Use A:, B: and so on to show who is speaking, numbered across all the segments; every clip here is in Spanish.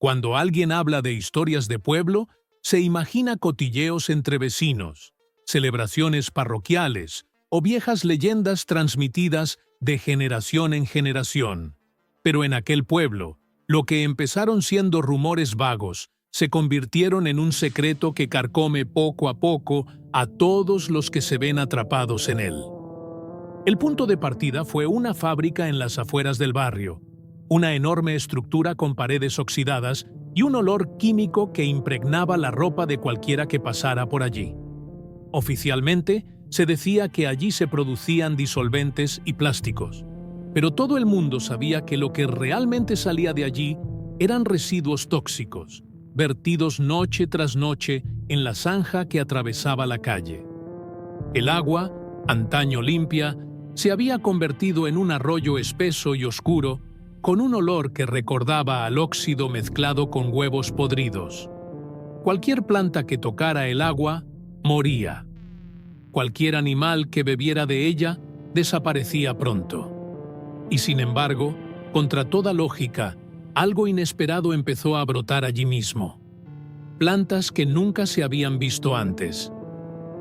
A: Cuando alguien habla de historias de pueblo, se imagina cotilleos entre vecinos, celebraciones parroquiales o viejas leyendas transmitidas de generación en generación. Pero en aquel pueblo, lo que empezaron siendo rumores vagos, se convirtieron en un secreto que carcome poco a poco a todos los que se ven atrapados en él. El punto de partida fue una fábrica en las afueras del barrio, una enorme estructura con paredes oxidadas y un olor químico que impregnaba la ropa de cualquiera que pasara por allí. Oficialmente, se decía que allí se producían disolventes y plásticos, pero todo el mundo sabía que lo que realmente salía de allí eran residuos tóxicos, vertidos noche tras noche en la zanja que atravesaba la calle. El agua, antaño limpia, se había convertido en un arroyo espeso y oscuro, con un olor que recordaba al óxido mezclado con huevos podridos. Cualquier planta que tocara el agua, moría. Cualquier animal que bebiera de ella, desaparecía pronto. Y sin embargo, contra toda lógica, algo inesperado empezó a brotar allí mismo. Plantas que nunca se habían visto antes.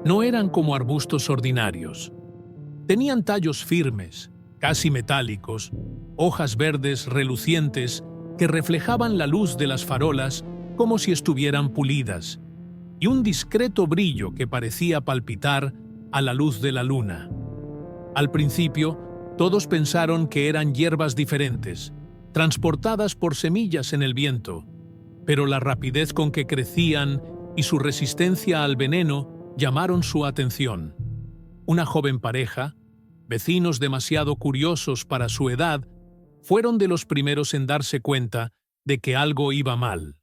A: No eran como arbustos ordinarios. Tenían tallos firmes, casi metálicos, hojas verdes relucientes que reflejaban la luz de las farolas como si estuvieran pulidas, y un discreto brillo que parecía palpitar a la luz de la luna. Al principio, todos pensaron que eran hierbas diferentes, transportadas por semillas en el viento, pero la rapidez con que crecían y su resistencia al veneno llamaron su atención. Una joven pareja, vecinos demasiado curiosos para su edad, fueron de los primeros en darse cuenta de que algo iba mal.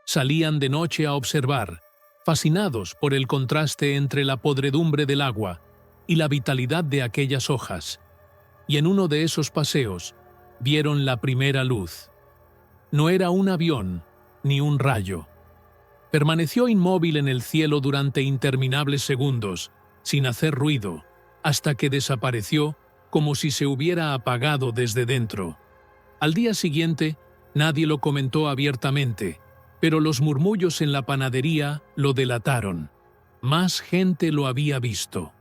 A: Salían de noche a observar, fascinados por el contraste entre la podredumbre del agua y la vitalidad de aquellas hojas, y en uno de esos paseos vieron la primera luz. No era un avión ni un rayo. Permaneció inmóvil en el cielo durante interminables segundos, sin hacer ruido, hasta que desapareció como si se hubiera apagado desde dentro. Al día siguiente, nadie lo comentó abiertamente, pero los murmullos en la panadería lo delataron. Más gente lo había visto.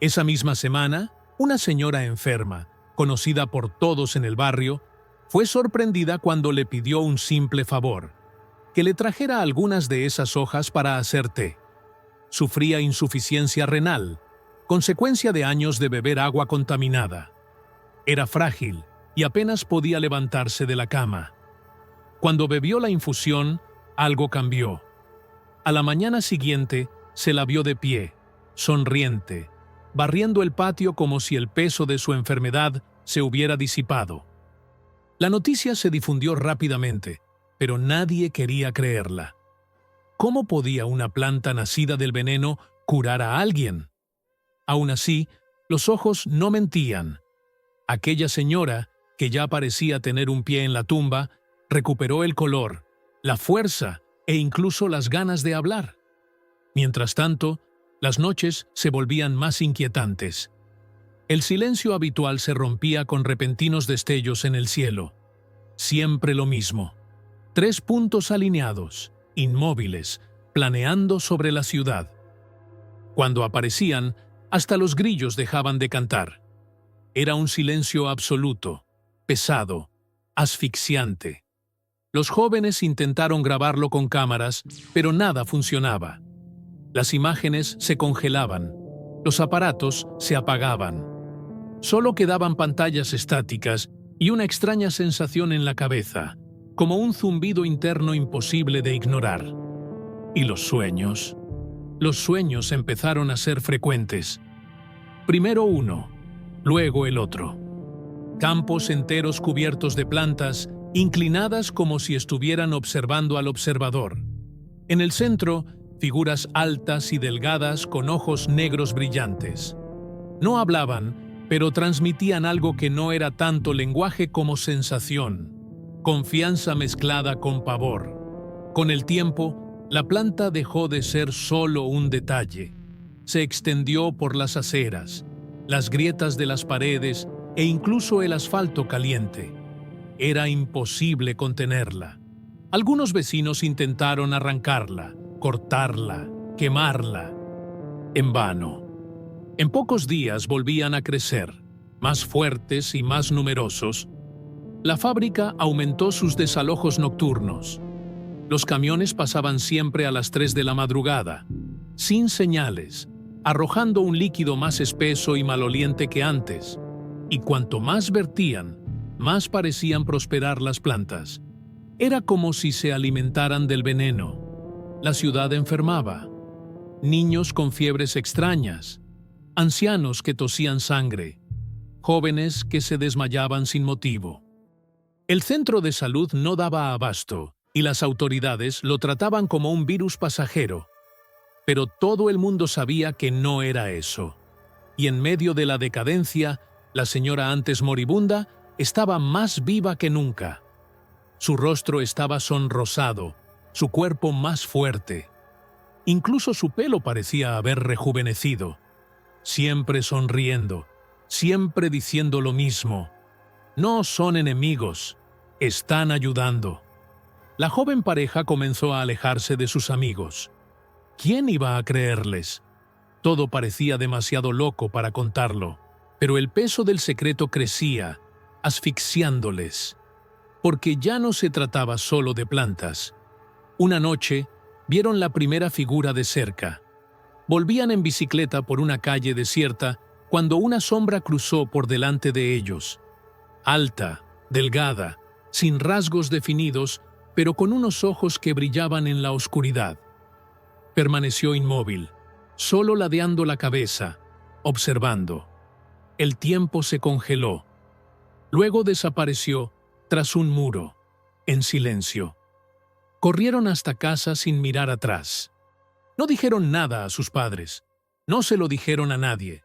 A: Esa misma semana, una señora enferma, conocida por todos en el barrio, fue sorprendida cuando le pidió un simple favor: que le trajera algunas de esas hojas para hacer té. Sufría insuficiencia renal, consecuencia de años de beber agua contaminada. Era frágil y apenas podía levantarse de la cama. Cuando bebió la infusión, algo cambió. A la mañana siguiente, se la vio de pie, sonriente, barriendo el patio como si el peso de su enfermedad se hubiera disipado. La noticia se difundió rápidamente, pero nadie quería creerla. ¿Cómo podía una planta nacida del veneno curar a alguien? Aún así, los ojos no mentían. Aquella señora, que ya parecía tener un pie en la tumba, recuperó el color, la fuerza e incluso las ganas de hablar. Mientras tanto, las noches se volvían más inquietantes. El silencio habitual se rompía con repentinos destellos en el cielo. Siempre lo mismo. 3 puntos alineados, inmóviles, planeando sobre la ciudad. Cuando aparecían, hasta los grillos dejaban de cantar. Era un silencio absoluto, pesado, asfixiante. Los jóvenes intentaron grabarlo con cámaras, pero nada funcionaba. Las imágenes se congelaban, los aparatos se apagaban. Solo quedaban pantallas estáticas y una extraña sensación en la cabeza, como un zumbido interno imposible de ignorar. ¿Y los sueños? Los sueños empezaron a ser frecuentes. Primero uno, luego el otro. Campos enteros cubiertos de plantas, inclinadas como si estuvieran observando al observador. En el centro, figuras altas y delgadas con ojos negros brillantes. No hablaban, pero transmitían algo que no era tanto lenguaje como sensación, confianza mezclada con pavor. Con el tiempo, la planta dejó de ser solo un detalle. Se extendió por las aceras, las grietas de las paredes e incluso el asfalto caliente. Era imposible contenerla. Algunos vecinos intentaron arrancarla, cortarla, quemarla. En vano. En pocos días volvían a crecer, más fuertes y más numerosos. La fábrica aumentó sus desalojos nocturnos. Los camiones pasaban siempre a las 3 de la madrugada, sin señales, arrojando un líquido más espeso y maloliente que antes. Y cuanto más vertían, más parecían prosperar las plantas. Era como si se alimentaran del veneno. La ciudad enfermaba. Niños con fiebres extrañas, ancianos que tosían sangre, jóvenes que se desmayaban sin motivo. El centro de salud no daba abasto y las autoridades lo trataban como un virus pasajero. Pero todo el mundo sabía que no era eso. Y en medio de la decadencia, la señora antes moribunda estaba más viva que nunca. Su rostro estaba sonrosado, su cuerpo más fuerte. Incluso su pelo parecía haber rejuvenecido. Siempre sonriendo, siempre diciendo lo mismo. No son enemigos, están ayudando. La joven pareja comenzó a alejarse de sus amigos. ¿Quién iba a creerles? Todo parecía demasiado loco para contarlo, pero el peso del secreto crecía, asfixiándoles. Porque ya no se trataba solo de plantas. Una noche, vieron la primera figura de cerca. Volvían en bicicleta por una calle desierta cuando una sombra cruzó por delante de ellos. Alta, delgada, sin rasgos definidos, pero con unos ojos que brillaban en la oscuridad. Permaneció inmóvil, solo ladeando la cabeza, observando. El tiempo se congeló. Luego desapareció tras un muro, en silencio. Corrieron hasta casa sin mirar atrás. No dijeron nada a sus padres, no se lo dijeron a nadie.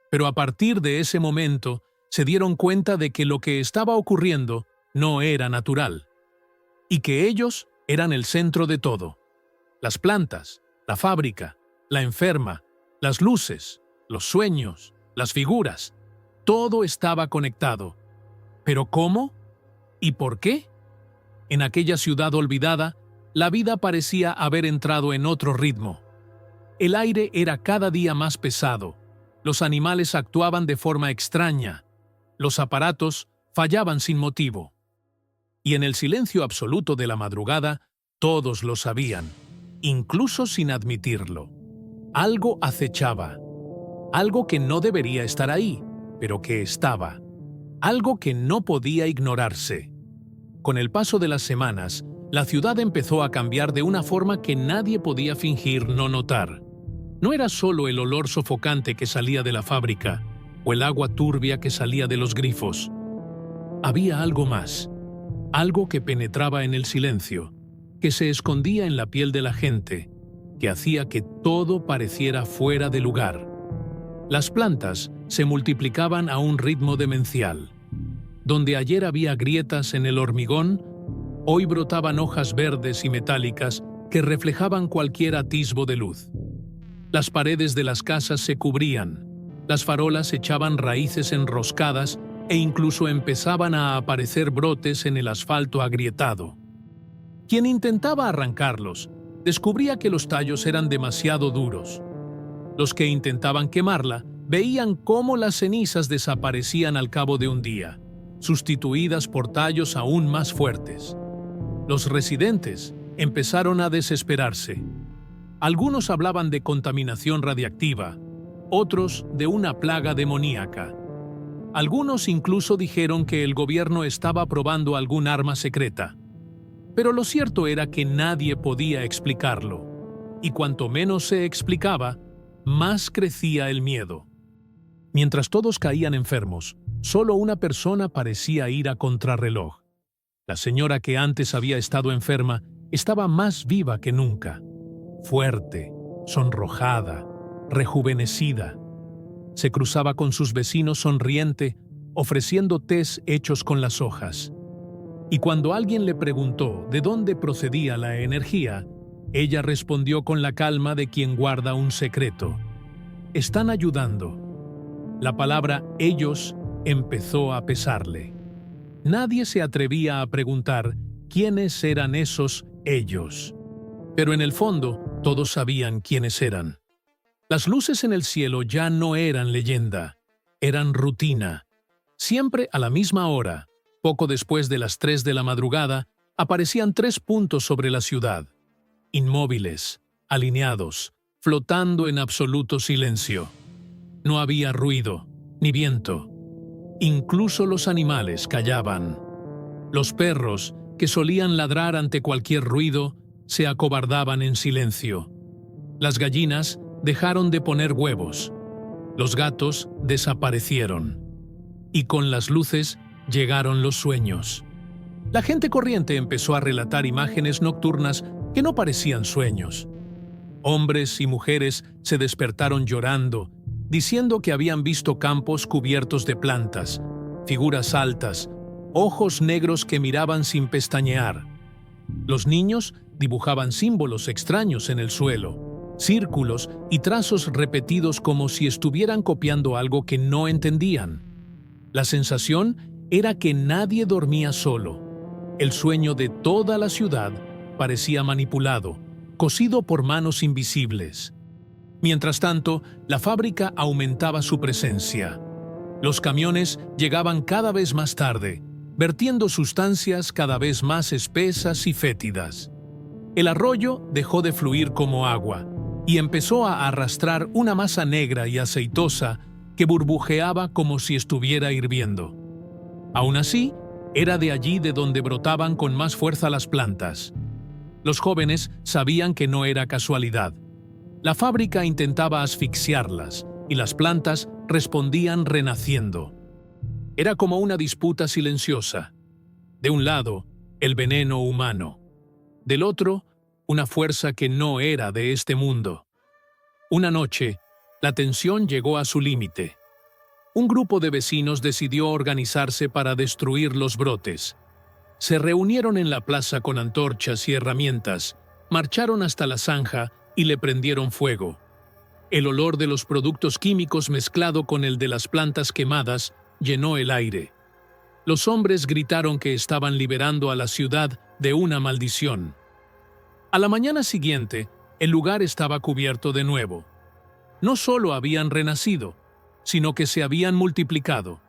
A: Pero a partir de ese momento se dieron cuenta de que lo que estaba ocurriendo no era natural. Y que ellos eran el centro de todo. Las plantas, la fábrica, la enferma, las luces, los sueños, las figuras. Todo estaba conectado. ¿Pero cómo? ¿Y por qué? En aquella ciudad olvidada, la vida parecía haber entrado en otro ritmo. El aire era cada día más pesado. Los animales actuaban de forma extraña. Los aparatos fallaban sin motivo. Y en el silencio absoluto de la madrugada, todos lo sabían, incluso sin admitirlo. Algo acechaba. Algo que no debería estar ahí, pero que estaba. Algo que no podía ignorarse. Con el paso de las semanas, la ciudad empezó a cambiar de una forma que nadie podía fingir no notar. No era solo el olor sofocante que salía de la fábrica o el agua turbia que salía de los grifos. Había algo más, algo que penetraba en el silencio, que se escondía en la piel de la gente, que hacía que todo pareciera fuera de lugar. Las plantas se multiplicaban a un ritmo demencial. Donde ayer había grietas en el hormigón, hoy brotaban hojas verdes y metálicas que reflejaban cualquier atisbo de luz. Las paredes de las casas se cubrían, las farolas echaban raíces enroscadas e incluso empezaban a aparecer brotes en el asfalto agrietado. Quien intentaba arrancarlos, descubría que los tallos eran demasiado duros. Los que intentaban quemarla veían cómo las cenizas desaparecían al cabo de un día, sustituidas por tallos aún más fuertes. Los residentes empezaron a desesperarse. Algunos hablaban de contaminación radiactiva, otros de una plaga demoníaca. Algunos incluso dijeron que el gobierno estaba probando algún arma secreta. Pero lo cierto era que nadie podía explicarlo, y cuanto menos se explicaba, más crecía el miedo. Mientras todos caían enfermos, solo una persona parecía ir a contrarreloj. La señora que antes había estado enferma estaba más viva que nunca. Fuerte, sonrojada, rejuvenecida. Se cruzaba con sus vecinos sonriente, ofreciendo tés hechos con las hojas. Y cuando alguien le preguntó de dónde procedía la energía, ella respondió con la calma de quien guarda un secreto. Están ayudando. La palabra ellos empezó a pesarle. Nadie se atrevía a preguntar quiénes eran esos ellos. Pero en el fondo, todos sabían quiénes eran. Las luces en el cielo ya no eran leyenda, eran rutina. Siempre a la misma hora, poco después de las 3 de la madrugada, aparecían 3 puntos sobre la ciudad, inmóviles, alineados, flotando en absoluto silencio. No había ruido, ni viento. Incluso los animales callaban. Los perros, que solían ladrar ante cualquier ruido, se acobardaban en silencio. Las gallinas dejaron de poner huevos. Los gatos desaparecieron. Y con las luces llegaron los sueños. La gente corriente empezó a relatar imágenes nocturnas que no parecían sueños. Hombres y mujeres se despertaron llorando, diciendo que habían visto campos cubiertos de plantas, figuras altas, ojos negros que miraban sin pestañear. Los niños dibujaban símbolos extraños en el suelo, círculos y trazos repetidos como si estuvieran copiando algo que no entendían. La sensación era que nadie dormía solo. El sueño de toda la ciudad parecía manipulado, cosido por manos invisibles. Mientras tanto, la fábrica aumentaba su presencia. Los camiones llegaban cada vez más tarde, vertiendo sustancias cada vez más espesas y fétidas. El arroyo dejó de fluir como agua y empezó a arrastrar una masa negra y aceitosa que burbujeaba como si estuviera hirviendo. Aún así, era de allí de donde brotaban con más fuerza las plantas. Los jóvenes sabían que no era casualidad. La fábrica intentaba asfixiarlas y las plantas respondían renaciendo. Era como una disputa silenciosa. De un lado, el veneno humano. Del otro, una fuerza que no era de este mundo. Una noche, la tensión llegó a su límite. Un grupo de vecinos decidió organizarse para destruir los brotes. Se reunieron en la plaza con antorchas y herramientas, marcharon hasta la zanja y le prendieron fuego. El olor de los productos químicos mezclado con el de las plantas quemadas llenó el aire. Los hombres gritaron que estaban liberando a la ciudad de una maldición. A la mañana siguiente, el lugar estaba cubierto de nuevo. No solo habían renacido, sino que se habían multiplicado.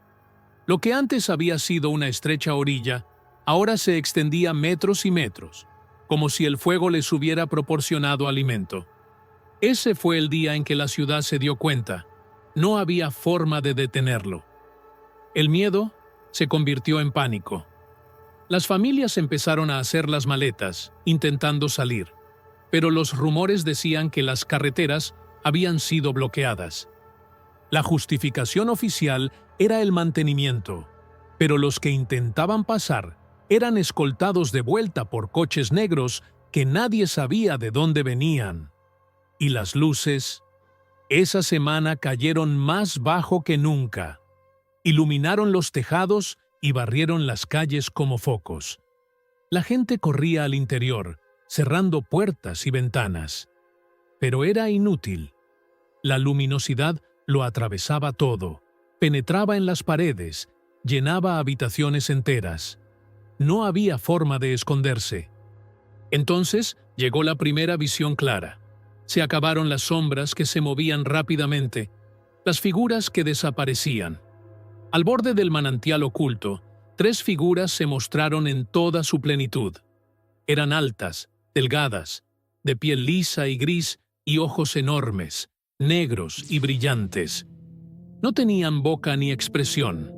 A: Lo que antes había sido una estrecha orilla, ahora se extendía metros y metros, como si el fuego les hubiera proporcionado alimento. Ese fue el día en que la ciudad se dio cuenta. No había forma de detenerlo. El miedo se convirtió en pánico. Las familias empezaron a hacer las maletas, intentando salir, pero los rumores decían que las carreteras habían sido bloqueadas. La justificación oficial era el mantenimiento, pero los que intentaban pasar eran escoltados de vuelta por coches negros que nadie sabía de dónde venían. Y las luces, esa semana cayeron más bajo que nunca. Iluminaron los tejados y barrieron las calles como focos. La gente corría al interior, cerrando puertas y ventanas. Pero era inútil. La luminosidad lo atravesaba todo, penetraba en las paredes, llenaba habitaciones enteras. No había forma de esconderse. Entonces llegó la primera visión clara. Se acabaron las sombras que se movían rápidamente, las figuras que desaparecían. Al borde del manantial oculto, 3 figuras se mostraron en toda su plenitud. Eran altas, delgadas, de piel lisa y gris y ojos enormes, negros y brillantes. No tenían boca ni expresión,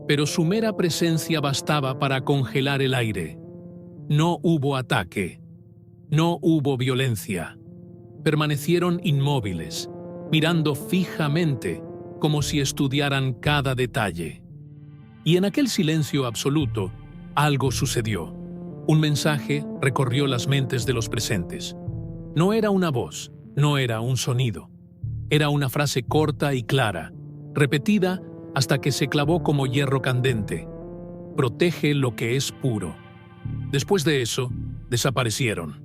A: pero su mera presencia bastaba para congelar el aire. No hubo ataque, no hubo violencia. Permanecieron inmóviles, mirando fijamente, como si estudiaran cada detalle. Y en aquel silencio absoluto, algo sucedió. Un mensaje recorrió las mentes de los presentes. No era una voz, no era un sonido. Era una frase corta y clara, repetida hasta que se clavó como hierro candente. Protege lo que es puro. Después de eso, desaparecieron.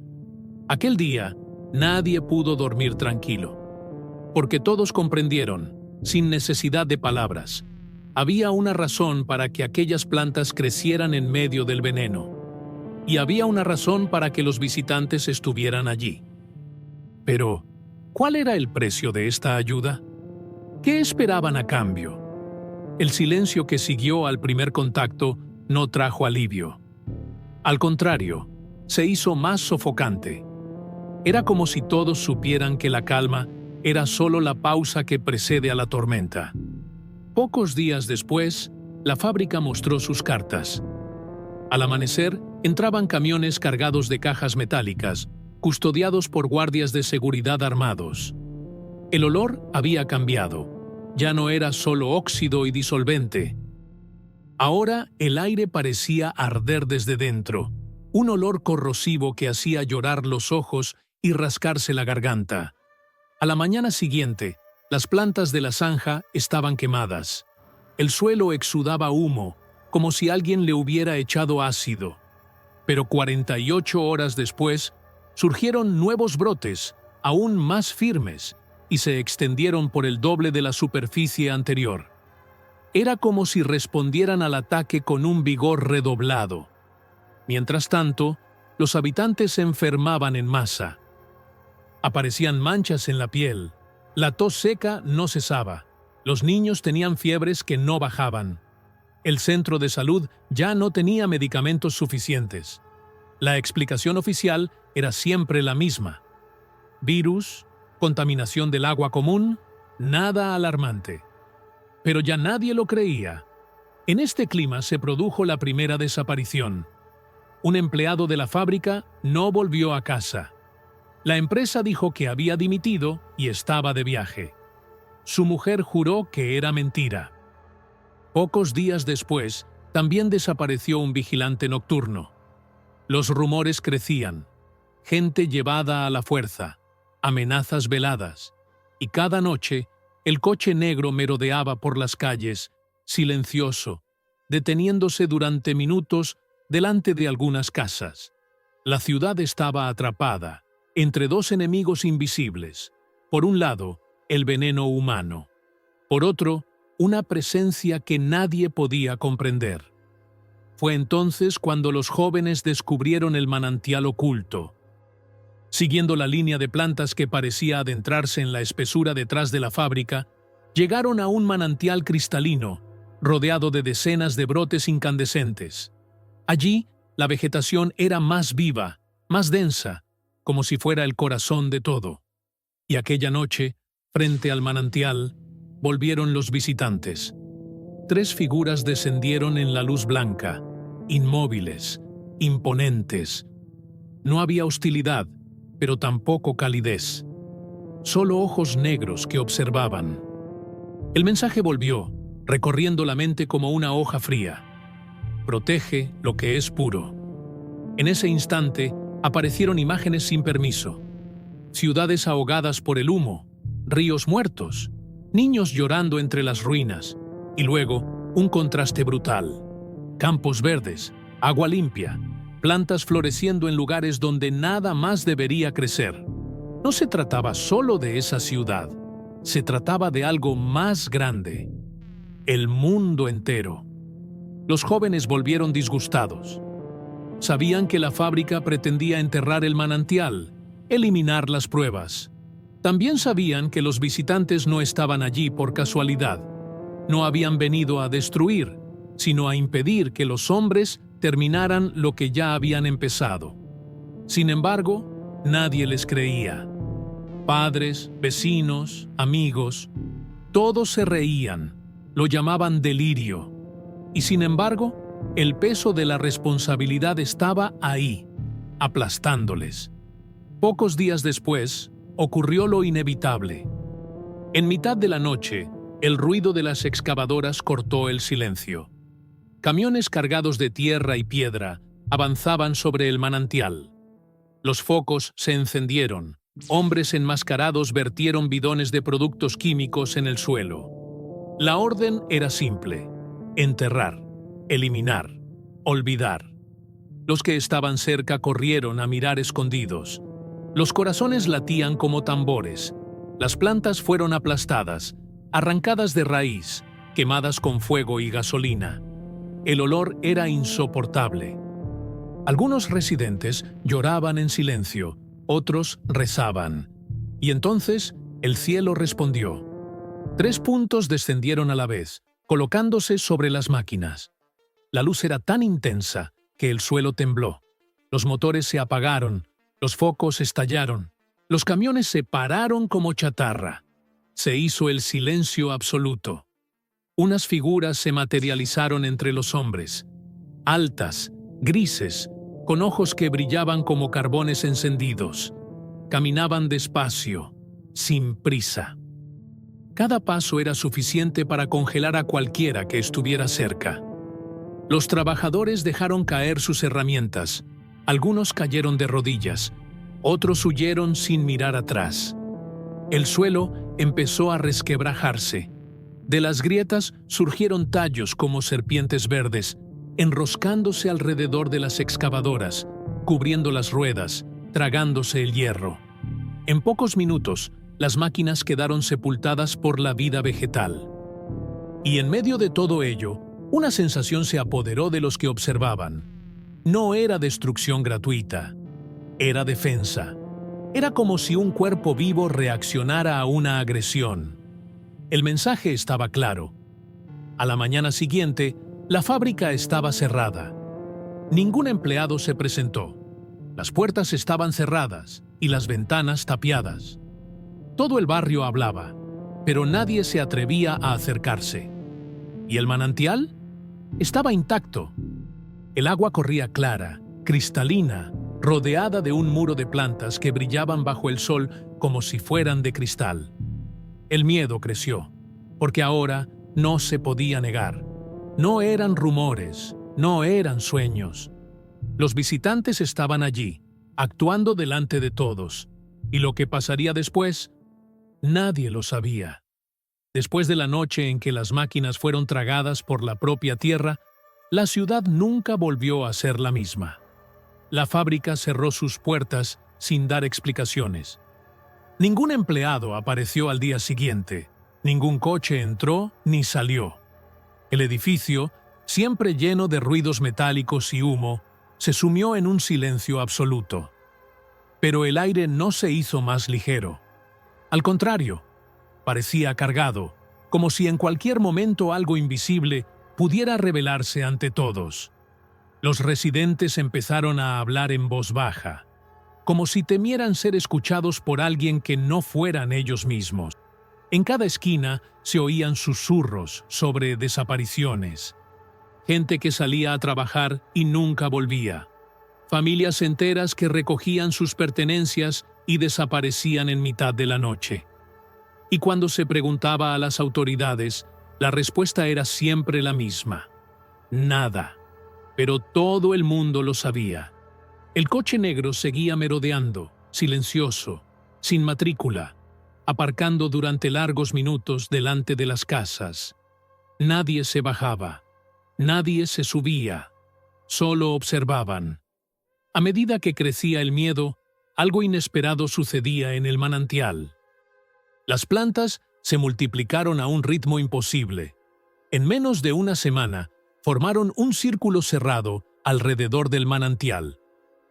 A: Aquel día, nadie pudo dormir tranquilo, porque todos comprendieron, sin necesidad de palabras, había una razón para que aquellas plantas crecieran en medio del veneno. y había una razón para que los visitantes estuvieran allí. Pero, ¿cuál era el precio de esta ayuda? ¿Qué esperaban a cambio? El silencio que siguió al primer contacto no trajo alivio. Al contrario, se hizo más sofocante. Era como si todos supieran que la calma era solo la pausa que precede a la tormenta. Pocos días después, la fábrica mostró sus cartas. Al amanecer, entraban camiones cargados de cajas metálicas, custodiados por guardias de seguridad armados. El olor había cambiado. Ya no era solo óxido y disolvente. Ahora el aire parecía arder desde dentro, un olor corrosivo que hacía llorar los ojos y rascarse la garganta. A la mañana siguiente, las plantas de la zanja estaban quemadas. El suelo exudaba humo, como si alguien le hubiera echado ácido. Pero 48 horas después, surgieron nuevos brotes, aún más firmes, y se extendieron por el doble de la superficie anterior. Era como si respondieran al ataque con un vigor redoblado. Mientras tanto, los habitantes se enfermaban en masa. Aparecían manchas en la piel. La tos seca no cesaba. Los niños tenían fiebres que no bajaban. El centro de salud ya no tenía medicamentos suficientes. La explicación oficial era siempre la misma. Virus, contaminación del agua común, nada alarmante. Pero ya nadie lo creía. En este clima se produjo la primera desaparición. Un empleado de la fábrica no volvió a casa. La empresa dijo que había dimitido y estaba de viaje. Su mujer juró que era mentira. Pocos días después, también desapareció un vigilante nocturno. Los rumores crecían. Gente llevada a la fuerza, amenazas veladas, y cada noche el coche negro merodeaba por las calles, silencioso, deteniéndose durante minutos delante de algunas casas. La ciudad estaba atrapada entre dos enemigos invisibles. Por un lado, el veneno humano. Por otro, una presencia que nadie podía comprender. Fue entonces cuando los jóvenes descubrieron el manantial oculto. Siguiendo la línea de plantas que parecía adentrarse en la espesura detrás de la fábrica, llegaron a un manantial cristalino, rodeado de decenas de brotes incandescentes. Allí, la vegetación era más viva, más densa, como si fuera el corazón de todo. Y aquella noche, frente al manantial, volvieron los visitantes. 3 figuras descendieron en la luz blanca, inmóviles, imponentes. No había hostilidad, pero tampoco calidez. Solo ojos negros que observaban. El mensaje volvió, recorriendo la mente como una hoja fría. Protege lo que es puro. En ese instante, aparecieron imágenes sin permiso. Ciudades ahogadas por el humo, ríos muertos, niños llorando entre las ruinas, y luego un contraste brutal. Campos verdes, agua limpia, plantas floreciendo en lugares donde nada más debería crecer. No se trataba solo de esa ciudad, se trataba de algo más grande. El mundo entero. Los jóvenes volvieron disgustados. Sabían que la fábrica pretendía enterrar el manantial, eliminar las pruebas. También sabían que los visitantes no estaban allí por casualidad. No habían venido a destruir, sino a impedir que los hombres terminaran lo que ya habían empezado. Sin embargo, nadie les creía. Padres, vecinos, amigos, todos se reían, lo llamaban delirio. Y sin embargo, el peso de la responsabilidad estaba ahí, aplastándoles. Pocos días después, ocurrió lo inevitable. En mitad de la noche, el ruido de las excavadoras cortó el silencio. Camiones cargados de tierra y piedra avanzaban sobre el manantial. Los focos se encendieron. Hombres enmascarados vertieron bidones de productos químicos en el suelo. La orden era simple: enterrar, eliminar, olvidar. Los que estaban cerca corrieron a mirar escondidos. Los corazones latían como tambores. Las plantas fueron aplastadas, arrancadas de raíz, quemadas con fuego y gasolina. El olor era insoportable. Algunos residentes lloraban en silencio, otros rezaban. Y entonces el cielo respondió. 3 puntos descendieron a la vez, colocándose sobre las máquinas. La luz era tan intensa que el suelo tembló. Los motores se apagaron, los focos estallaron, los camiones se pararon como chatarra. Se hizo el silencio absoluto. Unas figuras se materializaron entre los hombres, altas, grises, con ojos que brillaban como carbones encendidos. Caminaban despacio, sin prisa. Cada paso era suficiente para congelar a cualquiera que estuviera cerca. Los trabajadores dejaron caer sus herramientas. Algunos cayeron de rodillas, otros huyeron sin mirar atrás. El suelo empezó a resquebrajarse. De las grietas surgieron tallos como serpientes verdes, enroscándose alrededor de las excavadoras, cubriendo las ruedas, tragándose el hierro. En pocos minutos, las máquinas quedaron sepultadas por la vida vegetal. Y en medio de todo ello, una sensación se apoderó de los que observaban. No era destrucción gratuita, era defensa. Era como si un cuerpo vivo reaccionara a una agresión. El mensaje estaba claro. A la mañana siguiente, la fábrica estaba cerrada. Ningún empleado se presentó. Las puertas estaban cerradas y las ventanas tapiadas. Todo el barrio hablaba, pero nadie se atrevía a acercarse. ¿Y el manantial? Estaba intacto. El agua corría clara, cristalina, rodeada de un muro de plantas que brillaban bajo el sol como si fueran de cristal. El miedo creció, porque ahora no se podía negar. No eran rumores, no eran sueños. Los visitantes estaban allí, actuando delante de todos, y lo que pasaría después, nadie lo sabía. Después de la noche en que las máquinas fueron tragadas por la propia tierra, la ciudad nunca volvió a ser la misma. La fábrica cerró sus puertas sin dar explicaciones. Ningún empleado apareció al día siguiente, ningún coche entró ni salió. El edificio, siempre lleno de ruidos metálicos y humo, se sumió en un silencio absoluto. Pero el aire no se hizo más ligero. Al contrario, parecía cargado, como si en cualquier momento algo invisible pudiera revelarse ante todos. Los residentes empezaron a hablar en voz baja, como si temieran ser escuchados por alguien que no fueran ellos mismos. En cada esquina se oían susurros sobre desapariciones. Gente que salía a trabajar y nunca volvía. Familias enteras que recogían sus pertenencias y desaparecían en mitad de la noche. Y cuando se preguntaba a las autoridades, la respuesta era siempre la misma: nada. Pero todo el mundo lo sabía. El coche negro seguía merodeando, silencioso, sin matrícula, aparcando durante largos minutos delante de las casas. Nadie se bajaba, nadie se subía, solo observaban. A medida que crecía el miedo, algo inesperado sucedía en el manantial. Las plantas se multiplicaron a un ritmo imposible. En menos de una semana, formaron un círculo cerrado alrededor del manantial,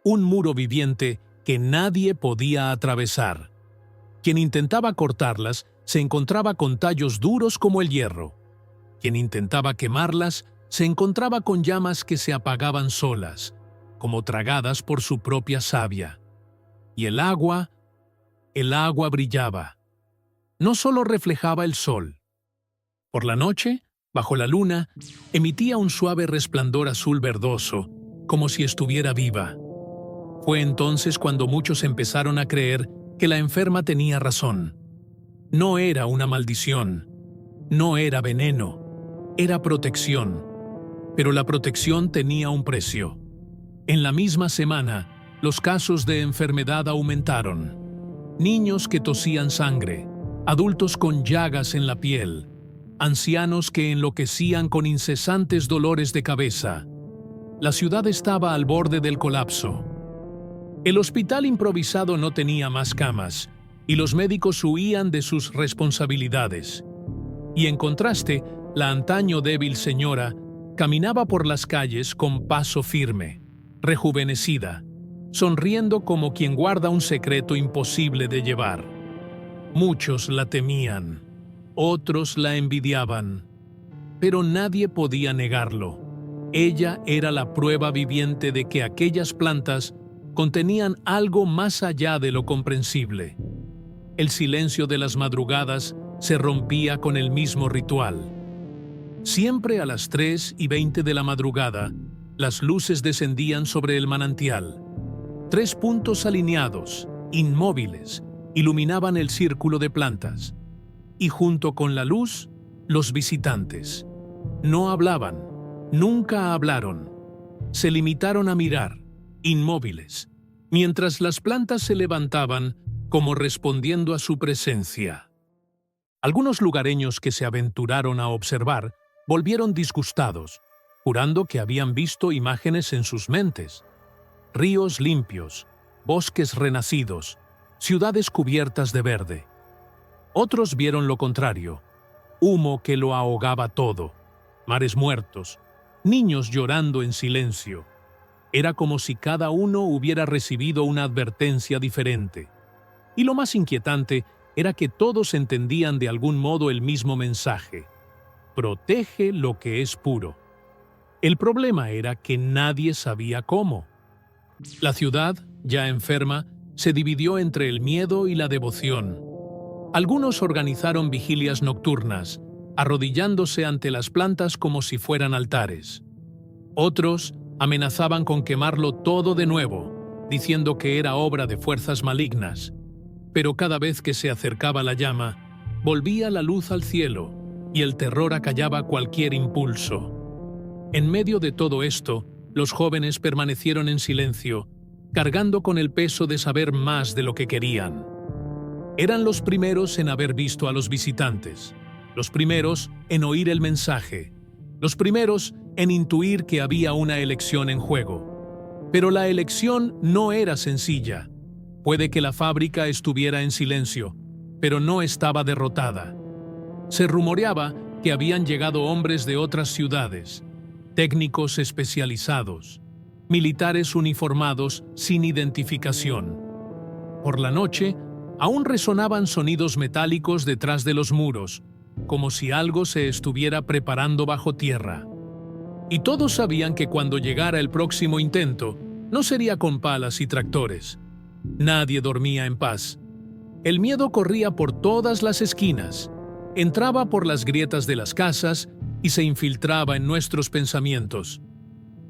A: un muro viviente que nadie podía atravesar. Quien intentaba cortarlas se encontraba con tallos duros como el hierro. Quien intentaba quemarlas se encontraba con llamas que se apagaban solas, como tragadas por su propia savia. Y el agua brillaba. No solo reflejaba el sol. Por la noche, bajo la luna, emitía un suave resplandor azul verdoso, como si estuviera viva. Fue entonces cuando muchos empezaron a creer que la enferma tenía razón. No era una maldición, no era veneno, era protección. Pero la protección tenía un precio. En la misma semana, los casos de enfermedad aumentaron. Niños que tosían sangre, adultos con llagas en la piel, ancianos que enloquecían con incesantes dolores de cabeza. La ciudad estaba al borde del colapso. El hospital improvisado no tenía más camas, y los médicos huían de sus responsabilidades. Y en contraste, la antaño débil señora caminaba por las calles con paso firme, rejuvenecida, sonriendo como quien guarda un secreto imposible de llevar. Muchos la temían, otros la envidiaban, pero nadie podía negarlo. Ella era la prueba viviente de que aquellas plantas contenían algo más allá de lo comprensible. El silencio de las madrugadas se rompía con el mismo ritual. Siempre a las 3:20 de la madrugada, las luces descendían sobre el manantial. 3 puntos alineados, inmóviles, iluminaban el círculo de plantas. Y junto con la luz, los visitantes. No hablaban, nunca hablaron. Se limitaron a mirar, inmóviles, mientras las plantas se levantaban como respondiendo a su presencia. Algunos lugareños que se aventuraron a observar volvieron disgustados, jurando que habían visto imágenes en sus mentes. Ríos limpios, bosques renacidos, ciudades cubiertas de verde. Otros vieron lo contrario, humo que lo ahogaba todo, mares muertos, niños llorando en silencio. Era como si cada uno hubiera recibido una advertencia diferente. Y lo más inquietante era que todos entendían de algún modo el mismo mensaje: protege lo que es puro. El problema era que nadie sabía cómo. La ciudad, ya enferma, se dividió entre el miedo y la devoción. Algunos organizaron vigilias nocturnas, arrodillándose ante las plantas como si fueran altares. Otros amenazaban con quemarlo todo de nuevo, diciendo que era obra de fuerzas malignas. Pero cada vez que se acercaba la llama, volvía la luz al cielo y el terror acallaba cualquier impulso. En medio de todo esto, los jóvenes permanecieron en silencio, cargando con el peso de saber más de lo que querían. Eran los primeros en haber visto a los visitantes, los primeros en oír el mensaje, los primeros en intuir que había una elección en juego. Pero la elección no era sencilla. Puede que la fábrica estuviera en silencio, pero no estaba derrotada. Se rumoreaba que habían llegado hombres de otras ciudades, técnicos especializados, militares uniformados sin identificación. Por la noche, aún resonaban sonidos metálicos detrás de los muros, como si algo se estuviera preparando bajo tierra. Y todos sabían que cuando llegara el próximo intento, no sería con palas y tractores. Nadie dormía en paz. El miedo corría por todas las esquinas, entraba por las grietas de las casas y se infiltraba en nuestros pensamientos.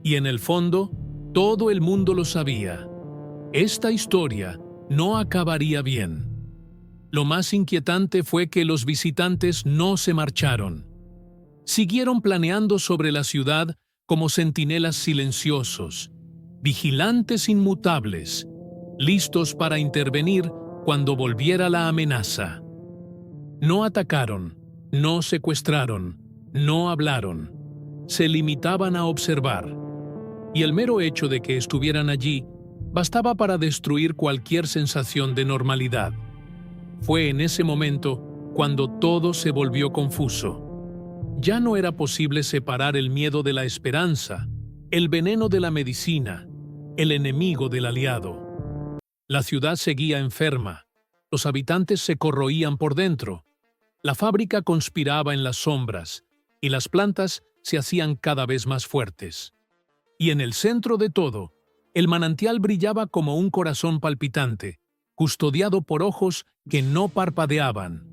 A: Y en el fondo, todo el mundo lo sabía. Esta historia no acabaría bien. Lo más inquietante fue que los visitantes no se marcharon. Siguieron planeando sobre la ciudad como centinelas silenciosos, vigilantes inmutables, listos para intervenir cuando volviera la amenaza. No atacaron, no secuestraron, no hablaron. Se limitaban a observar. Y el mero hecho de que estuvieran allí bastaba para destruir cualquier sensación de normalidad. Fue en ese momento cuando todo se volvió confuso. Ya no era posible separar el miedo de la esperanza, el veneno de la medicina, el enemigo del aliado. La ciudad seguía enferma, los habitantes se corroían por dentro, la fábrica conspiraba en las sombras y las plantas se hacían cada vez más fuertes. Y en el centro de todo, el manantial brillaba como un corazón palpitante, custodiado por ojos que no parpadeaban.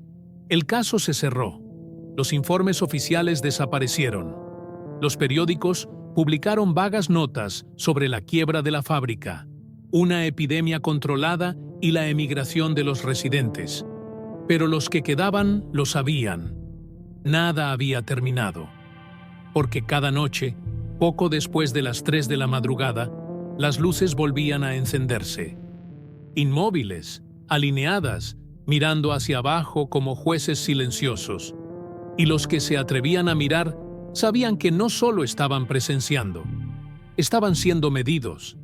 A: El caso se cerró. Los informes oficiales desaparecieron. Los periódicos publicaron vagas notas sobre la quiebra de la fábrica, una epidemia controlada y la emigración de los residentes. Pero los que quedaban lo sabían. Nada había terminado. Porque cada noche, poco después de las 3 de la madrugada, las luces volvían a encenderse. Inmóviles, alineadas, mirando hacia abajo como jueces silenciosos. Y los que se atrevían a mirar sabían que no solo estaban presenciando, estaban siendo medidos.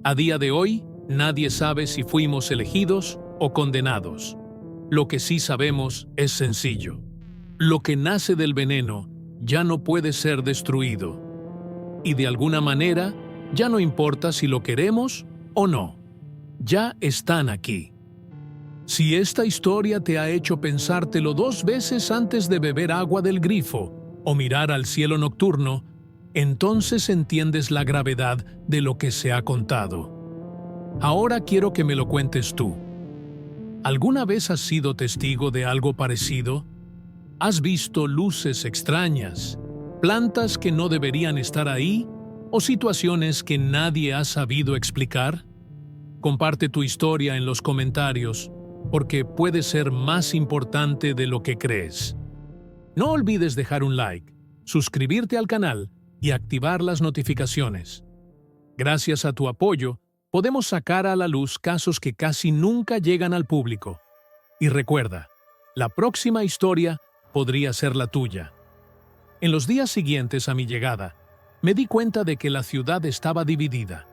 A: A día de hoy, nadie sabe si fuimos elegidos o condenados. Lo que sí sabemos es sencillo. Lo que nace del veneno ya no puede ser destruido. Y de alguna manera, Ya no importa si lo queremos o no. Ya están aquí. Si esta historia te ha hecho pensártelo 2 veces antes de beber agua del grifo o mirar al cielo nocturno, entonces entiendes la gravedad de lo que se ha contado. Ahora quiero que me lo cuentes tú. ¿Alguna vez has sido testigo de algo parecido? ¿Has visto luces extrañas, plantas que no deberían estar ahí o situaciones que nadie ha sabido explicar? Comparte tu historia en los comentarios, porque puede ser más importante de lo que crees. No olvides dejar un like, suscribirte al canal y activar las notificaciones. Gracias a tu apoyo, podemos sacar a la luz casos que casi nunca llegan al público. Y recuerda, la próxima historia podría ser la tuya. En los días siguientes a mi llegada, me di cuenta de que la ciudad estaba dividida.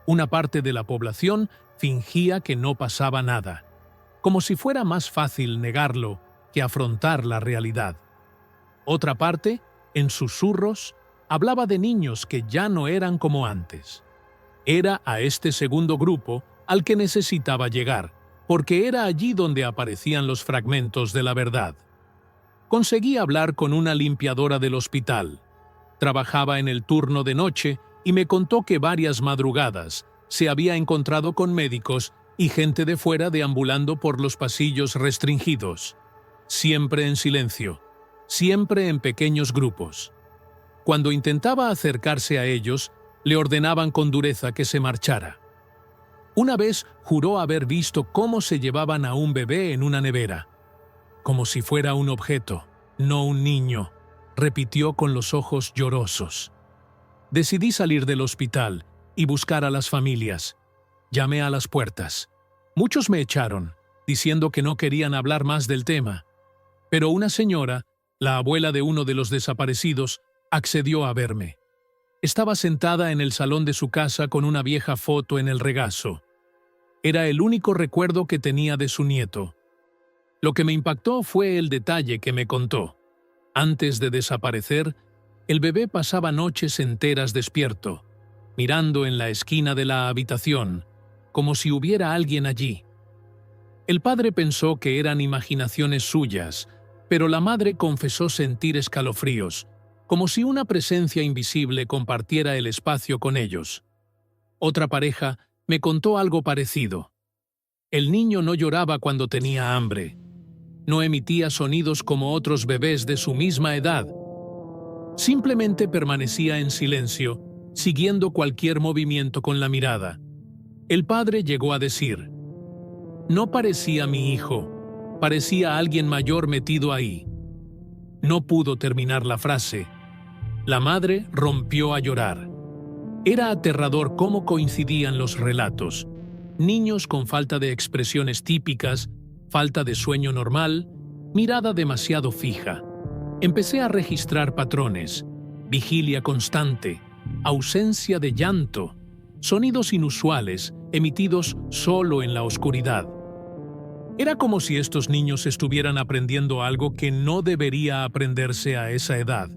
A: Una parte de la población fingía que no pasaba nada, como si fuera más fácil negarlo que afrontar la realidad. Otra parte, en susurros, hablaba de niños que ya no eran como antes. Era a este segundo grupo al que necesitaba llegar, porque era allí donde aparecían los fragmentos de la verdad. Conseguí hablar con una limpiadora del hospital. Trabajaba en el turno de noche y me contó que varias madrugadas se había encontrado con médicos y gente de fuera deambulando por los pasillos restringidos, siempre en silencio, siempre en pequeños grupos. Cuando intentaba acercarse a ellos, le ordenaban con dureza que se marchara. Una vez juró haber visto cómo se llevaban a un bebé en una nevera, como si fuera un objeto, no un niño, repitió con los ojos llorosos. Decidí salir del hospital y buscar a las familias. Llamé a las puertas. Muchos me echaron, diciendo que no querían hablar más del tema. Pero una señora, la abuela de uno de los desaparecidos, accedió a verme. Estaba sentada en el salón de su casa con una vieja foto en el regazo. Era el único recuerdo que tenía de su nieto. Lo que me impactó fue el detalle que me contó. Antes de desaparecer, el bebé pasaba noches enteras despierto, mirando en la esquina de la habitación, como si hubiera alguien allí. El padre pensó que eran imaginaciones suyas, pero la madre confesó sentir escalofríos, como si una presencia invisible compartiera el espacio con ellos. Otra pareja me contó algo parecido. El niño no lloraba cuando tenía hambre. No emitía sonidos como otros bebés de su misma edad. Simplemente permanecía en silencio, siguiendo cualquier movimiento con la mirada. El padre llegó a decir: «No parecía mi hijo, parecía alguien mayor metido ahí». No pudo terminar la frase. La madre rompió a llorar. Era aterrador cómo coincidían los relatos. Niños con falta de expresiones típicas, falta de sueño normal, mirada demasiado fija. Empecé a registrar patrones: vigilia constante, ausencia de llanto, sonidos inusuales emitidos solo en la oscuridad. Era como si estos niños estuvieran aprendiendo algo que no debería aprenderse a esa edad.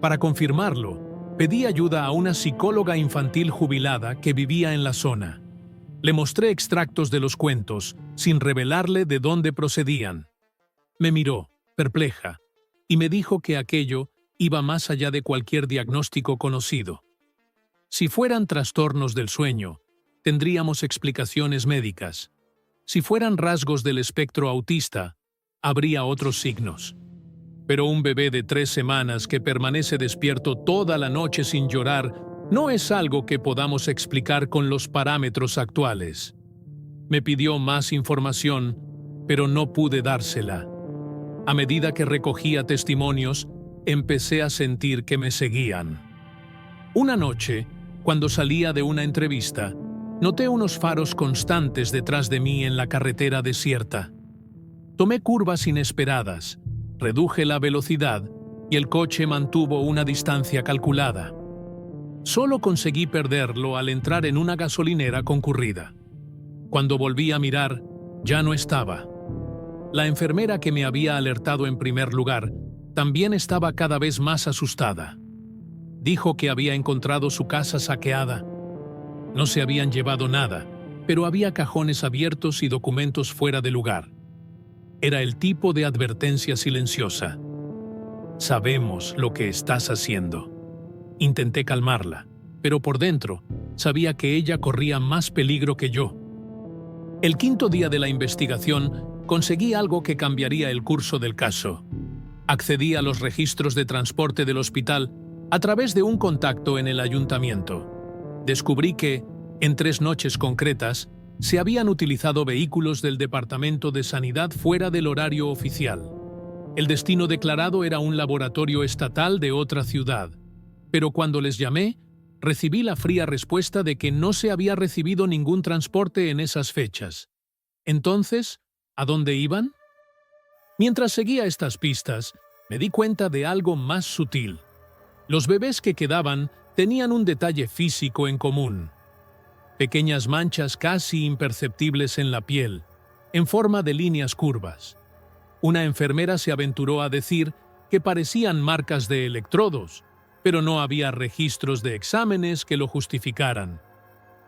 A: Para confirmarlo, pedí ayuda a una psicóloga infantil jubilada que vivía en la zona. Le mostré extractos de los cuentos, sin revelarle de dónde procedían. Me miró, perpleja, y me dijo que aquello iba más allá de cualquier diagnóstico conocido. Si fueran trastornos del sueño, tendríamos explicaciones médicas. Si fueran rasgos del espectro autista, habría otros signos. Pero un bebé de 3 semanas que permanece despierto toda la noche sin llorar no es algo que podamos explicar con los parámetros actuales. Me pidió más información, pero no pude dársela. A medida que recogía testimonios, empecé a sentir que me seguían. Una noche, cuando salía de una entrevista, noté unos faros constantes detrás de mí en la carretera desierta. Tomé curvas inesperadas, reduje la velocidad y el coche mantuvo una distancia calculada. Solo conseguí perderlo al entrar en una gasolinera concurrida. Cuando volví a mirar, ya no estaba. La enfermera que me había alertado en primer lugar también estaba cada vez más asustada. Dijo que había encontrado su casa saqueada. No se habían llevado nada, pero había cajones abiertos y documentos fuera de lugar. Era el tipo de advertencia silenciosa. Sabemos lo que estás haciendo. Intenté calmarla, pero por dentro sabía que ella corría más peligro que yo. El quinto día de la investigación conseguí algo que cambiaría el curso del caso. Accedí a los registros de transporte del hospital a través de un contacto en el ayuntamiento. Descubrí que, en 3 noches concretas, se habían utilizado vehículos del Departamento de Sanidad fuera del horario oficial. El destino declarado era un laboratorio estatal de otra ciudad, pero cuando les llamé, recibí la fría respuesta de que no se había recibido ningún transporte en esas fechas. Entonces, ¿a dónde iban? Mientras seguía estas pistas, me di cuenta de algo más sutil. Los bebés que quedaban tenían un detalle físico en común. Pequeñas manchas casi imperceptibles en la piel, en forma de líneas curvas. Una enfermera se aventuró a decir que parecían marcas de electrodos, pero no había registros de exámenes que lo justificaran.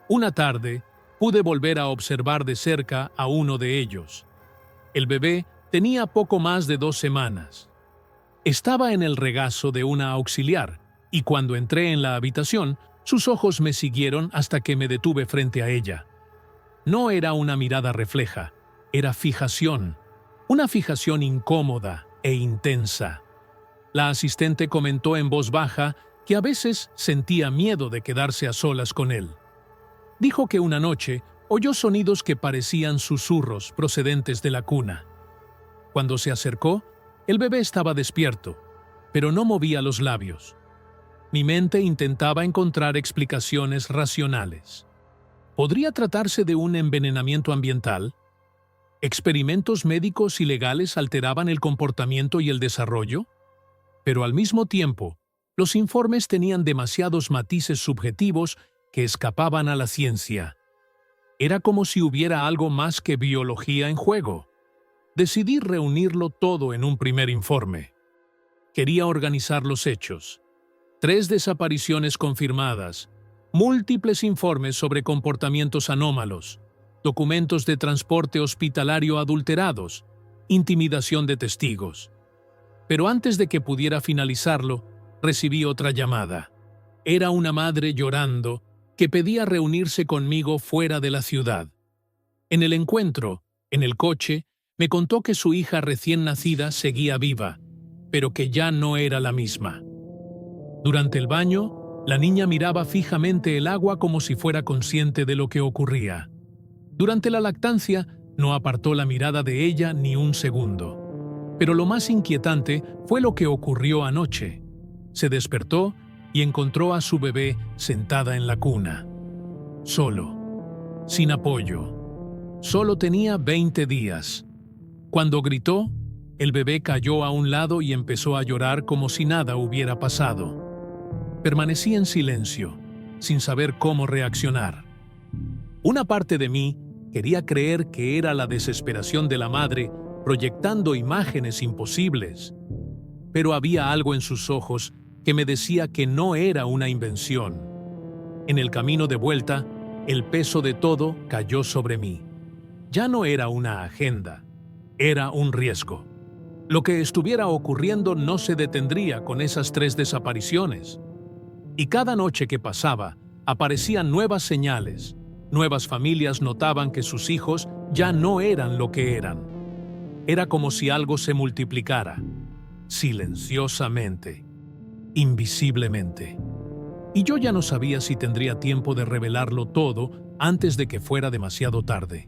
A: Una tarde, pude volver a observar de cerca a uno de ellos. El bebé tenía poco más de 2 semanas. Estaba en el regazo de una auxiliar, y cuando entré en la habitación, sus ojos me siguieron hasta que me detuve frente a ella. No era una mirada refleja, era fijación, una fijación incómoda e intensa. La asistente comentó en voz baja que a veces sentía miedo de quedarse a solas con él. Dijo que una noche oyó sonidos que parecían susurros procedentes de la cuna. Cuando se acercó, el bebé estaba despierto, pero no movía los labios. Mi mente intentaba encontrar explicaciones racionales. ¿Podría tratarse de un envenenamiento ambiental? ¿Experimentos médicos ilegales alteraban el comportamiento y el desarrollo? Pero al mismo tiempo, los informes tenían demasiados matices subjetivos que escapaban a la ciencia. Era como si hubiera algo más que biología en juego. Decidí reunirlo todo en un primer informe. Quería organizar los hechos. 3 desapariciones confirmadas, múltiples informes sobre comportamientos anómalos, documentos de transporte hospitalario adulterados, intimidación de testigos. Pero antes de que pudiera finalizarlo, recibí otra llamada. Era una madre llorando que pedía reunirse conmigo fuera de la ciudad. En el encuentro, en el coche, me contó que su hija recién nacida seguía viva, pero que ya no era la misma. Durante el baño, la niña miraba fijamente el agua como si fuera consciente de lo que ocurría. Durante la lactancia, no apartó la mirada de ella ni un segundo. Pero lo más inquietante fue lo que ocurrió anoche. Se despertó y encontró a su bebé sentada en la cuna. Solo, sin apoyo. Solo tenía 20 días. Cuando gritó, el bebé cayó a un lado y empezó a llorar como si nada hubiera pasado. Permanecí en silencio, sin saber cómo reaccionar. Una parte de mí quería creer que era la desesperación de la madre proyectando imágenes imposibles, pero había algo en sus ojos que me decía que no era una invención. En el camino de vuelta, el peso de todo cayó sobre mí. Ya no era una agenda, era un riesgo. Lo que estuviera ocurriendo no se detendría con esas 3 desapariciones. Y cada noche que pasaba, aparecían nuevas señales. Nuevas familias notaban que sus hijos ya no eran lo que eran. Era como si algo se multiplicara, silenciosamente, invisiblemente. Y yo ya no sabía si tendría tiempo de revelarlo todo antes de que fuera demasiado tarde.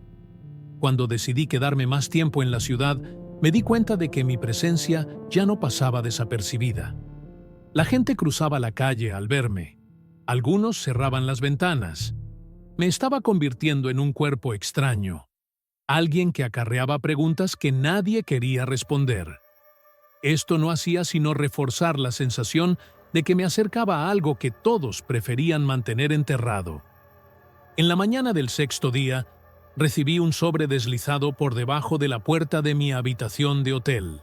A: Cuando decidí quedarme más tiempo en la ciudad, me di cuenta de que mi presencia ya no pasaba desapercibida. La gente cruzaba la calle al verme. Algunos cerraban las ventanas. Me estaba convirtiendo en un cuerpo extraño. Alguien que acarreaba preguntas que nadie quería responder. Esto no hacía sino reforzar la sensación de que me acercaba a algo que todos preferían mantener enterrado. En la mañana del 6º día, recibí un sobre deslizado por debajo de la puerta de mi habitación de hotel.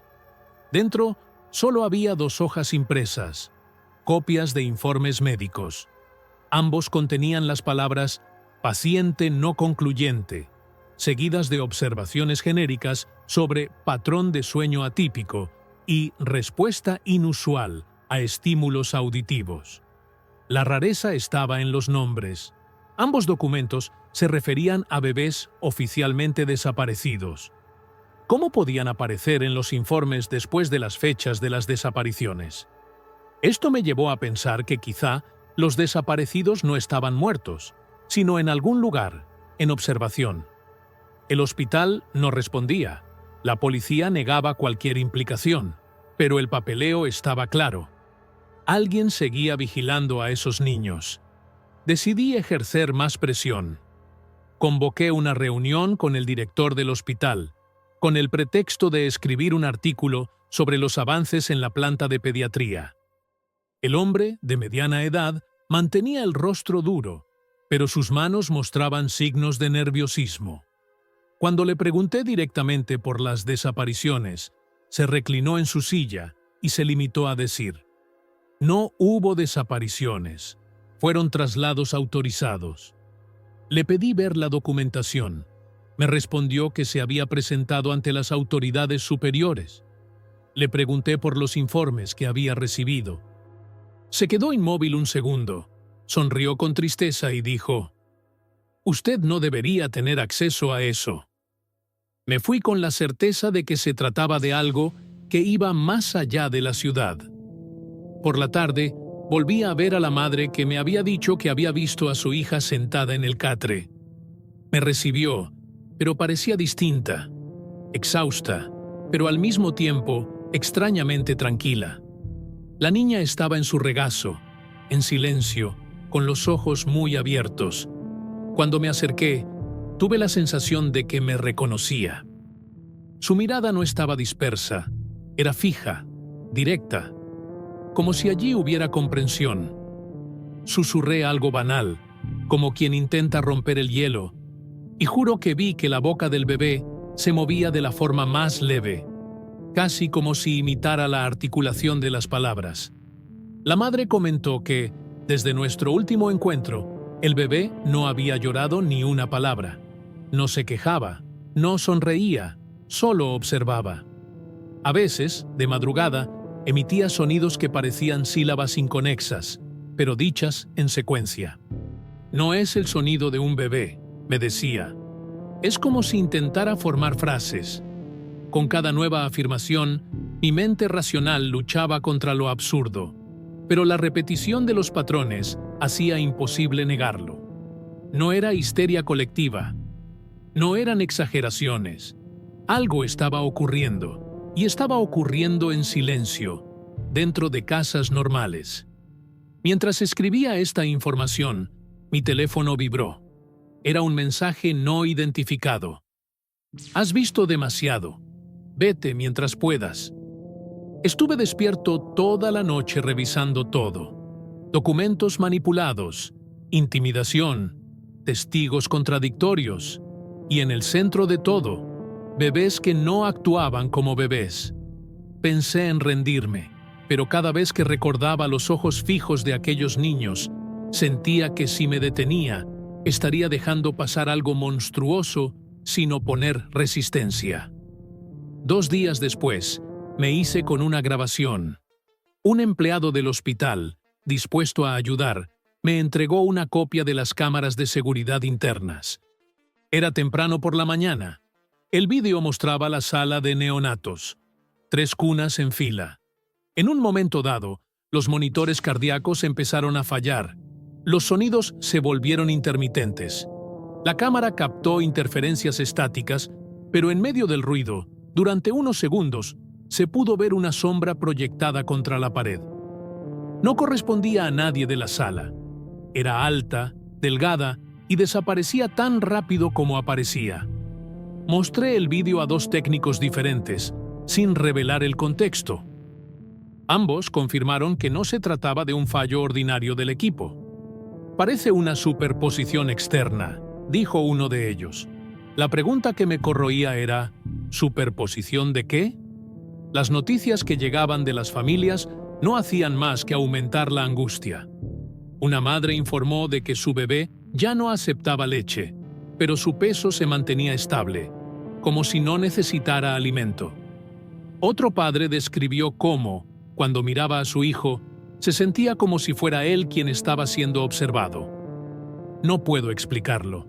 A: Dentro, solo había 2 hojas impresas, copias de informes médicos. Ambos contenían las palabras paciente no concluyente, seguidas de observaciones genéricas sobre patrón de sueño atípico y respuesta inusual a estímulos auditivos. La rareza estaba en los nombres. Ambos documentos se referían a bebés oficialmente desaparecidos. ¿Cómo podían aparecer en los informes después de las fechas de las desapariciones? Esto me llevó a pensar que quizá los desaparecidos no estaban muertos, sino en algún lugar, en observación. El hospital no respondía, la policía negaba cualquier implicación, pero el papeleo estaba claro. Alguien seguía vigilando a esos niños. Decidí ejercer más presión. Convoqué una reunión con el director del hospital, con el pretexto de escribir un artículo sobre los avances en la planta de pediatría. El hombre, de mediana edad, mantenía el rostro duro, pero sus manos mostraban signos de nerviosismo. Cuando le pregunté directamente por las desapariciones, se reclinó en su silla y se limitó a decir: «No hubo desapariciones, fueron traslados autorizados». Le pedí ver la documentación. Me respondió que se había presentado ante las autoridades superiores. Le pregunté por los informes que había recibido. Se quedó inmóvil un segundo, sonrió con tristeza y dijo: «Usted no debería tener acceso a eso». Me fui con la certeza de que se trataba de algo que iba más allá de la ciudad. Por la tarde, volví a ver a la madre que me había dicho que había visto a su hija sentada en el catre. Me recibió, pero parecía distinta, exhausta, pero al mismo tiempo extrañamente tranquila. La niña estaba en su regazo, en silencio, con los ojos muy abiertos. Cuando me acerqué, tuve la sensación de que me reconocía. Su mirada no estaba dispersa, era fija, directa, como si allí hubiera comprensión. Susurré algo banal, como quien intenta romper el hielo, y juro que vi que la boca del bebé se movía de la forma más leve, casi como si imitara la articulación de las palabras. La madre comentó que, desde nuestro último encuentro, el bebé no había llorado ni una palabra. No se quejaba, no sonreía, solo observaba. A veces, de madrugada, emitía sonidos que parecían sílabas inconexas, pero dichas en secuencia. «No es el sonido de un bebé», me decía. «Es como si intentara formar frases». Con cada nueva afirmación, mi mente racional luchaba contra lo absurdo, pero la repetición de los patrones hacía imposible negarlo. No era histeria colectiva, no eran exageraciones. Algo estaba ocurriendo, y estaba ocurriendo en silencio, dentro de casas normales. Mientras escribía esta información, mi teléfono vibró. Era un mensaje no identificado. «Has visto demasiado. Vete mientras puedas». Estuve despierto toda la noche revisando todo. Documentos manipulados, intimidación, testigos contradictorios, y en el centro de todo, bebés que no actuaban como bebés. Pensé en rendirme, pero cada vez que recordaba los ojos fijos de aquellos niños, sentía que si me detenía, estaría dejando pasar algo monstruoso sin oponer resistencia. 2 días después, me hice con una grabación. Un empleado del hospital, dispuesto a ayudar, me entregó una copia de las cámaras de seguridad internas. Era temprano por la mañana. El vídeo mostraba la sala de neonatos. 3 cunas en fila. En un momento dado, los monitores cardíacos empezaron a fallar. Los sonidos se volvieron intermitentes. La cámara captó interferencias estáticas, pero en medio del ruido, durante unos segundos, se pudo ver una sombra proyectada contra la pared. No correspondía a nadie de la sala. Era alta, delgada y desaparecía tan rápido como aparecía. Mostré el vídeo a 2 técnicos diferentes, sin revelar el contexto. Ambos confirmaron que no se trataba de un fallo ordinario del equipo. «Parece una superposición externa», dijo uno de ellos. La pregunta que me corroía era, ¿superposición de qué? Las noticias que llegaban de las familias no hacían más que aumentar la angustia. Una madre informó de que su bebé ya no aceptaba leche, pero su peso se mantenía estable, como si no necesitara alimento. Otro padre describió cómo, cuando miraba a su hijo, se sentía como si fuera él quien estaba siendo observado. No puedo explicarlo.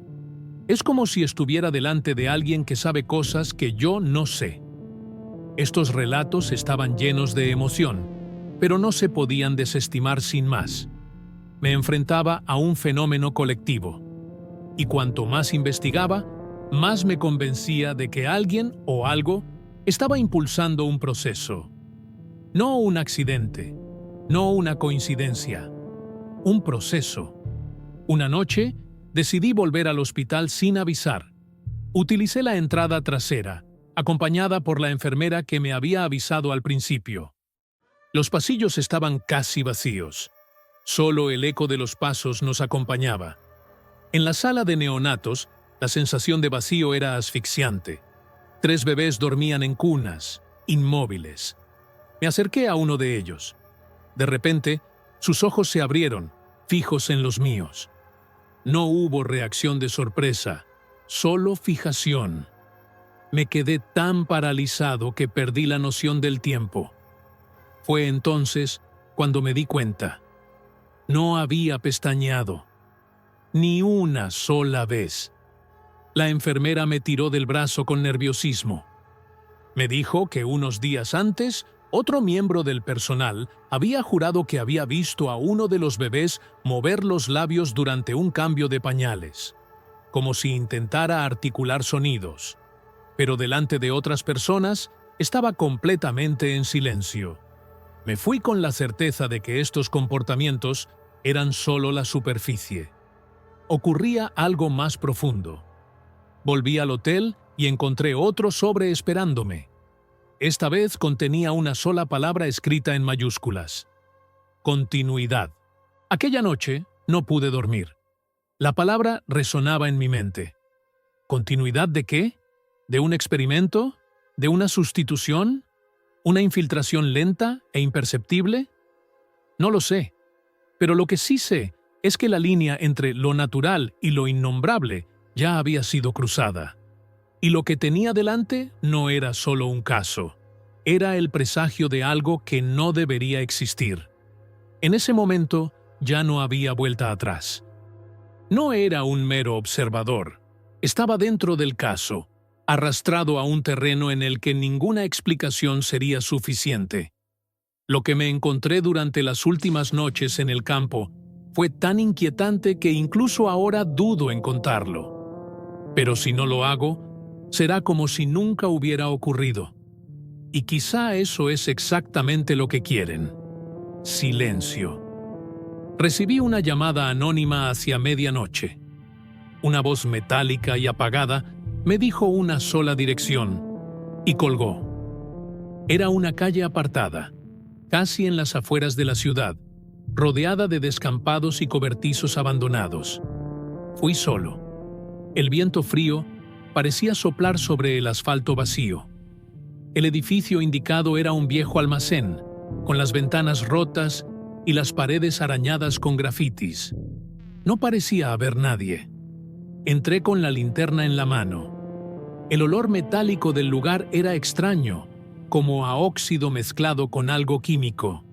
A: Es como si estuviera delante de alguien que sabe cosas que yo no sé. Estos relatos estaban llenos de emoción, pero no se podían desestimar sin más. Me enfrentaba a un fenómeno colectivo, y cuanto más investigaba, más me convencía de que alguien o algo estaba impulsando un proceso. No un accidente, no una coincidencia, un proceso. Una noche, decidí volver al hospital sin avisar. Utilicé la entrada trasera, acompañada por la enfermera que me había avisado al principio. Los pasillos estaban casi vacíos. Solo el eco de los pasos nos acompañaba. En la sala de neonatos, la sensación de vacío era asfixiante. 3 bebés dormían en cunas, inmóviles. Me acerqué a uno de ellos. De repente, sus ojos se abrieron, fijos en los míos. No hubo reacción de sorpresa, solo fijación. Me quedé tan paralizado que perdí la noción del tiempo. Fue entonces cuando me di cuenta. No había pestañeado, ni una sola vez. La enfermera me tiró del brazo con nerviosismo. Me dijo que unos días antes, otro miembro del personal había jurado que había visto a uno de los bebés mover los labios durante un cambio de pañales, como si intentara articular sonidos, pero delante de otras personas estaba completamente en silencio. Me fui con la certeza de que estos comportamientos eran solo la superficie. Ocurría algo más profundo. Volví al hotel y encontré otro sobre esperándome. Esta vez contenía una sola palabra escrita en mayúsculas. Continuidad. Aquella noche no pude dormir. La palabra resonaba en mi mente. ¿Continuidad de qué? ¿De un experimento? ¿De una sustitución? ¿Una infiltración lenta e imperceptible? No lo sé. Pero lo que sí sé es que la línea entre lo natural y lo innombrable ya había sido cruzada. Y lo que tenía delante no era solo un caso, era el presagio de algo que no debería existir. En ese momento ya no había vuelta atrás. No era un mero observador, estaba dentro del caso, arrastrado a un terreno en el que ninguna explicación sería suficiente. Lo que me encontré durante las últimas noches en el campo fue tan inquietante que incluso ahora dudo en contarlo. Pero si no lo hago, será como si nunca hubiera ocurrido. Y quizá eso es exactamente lo que quieren. Silencio. Recibí una llamada anónima hacia medianoche. Una voz metálica y apagada me dijo una sola dirección y colgó. Era una calle apartada, casi en las afueras de la ciudad, rodeada de descampados y cobertizos abandonados. Fui solo. El viento frío parecía soplar sobre el asfalto vacío. El edificio indicado era un viejo almacén, con las ventanas rotas y las paredes arañadas con grafitis. No parecía haber nadie. Entré con la linterna en la mano. El olor metálico del lugar era extraño, como a óxido mezclado con algo químico.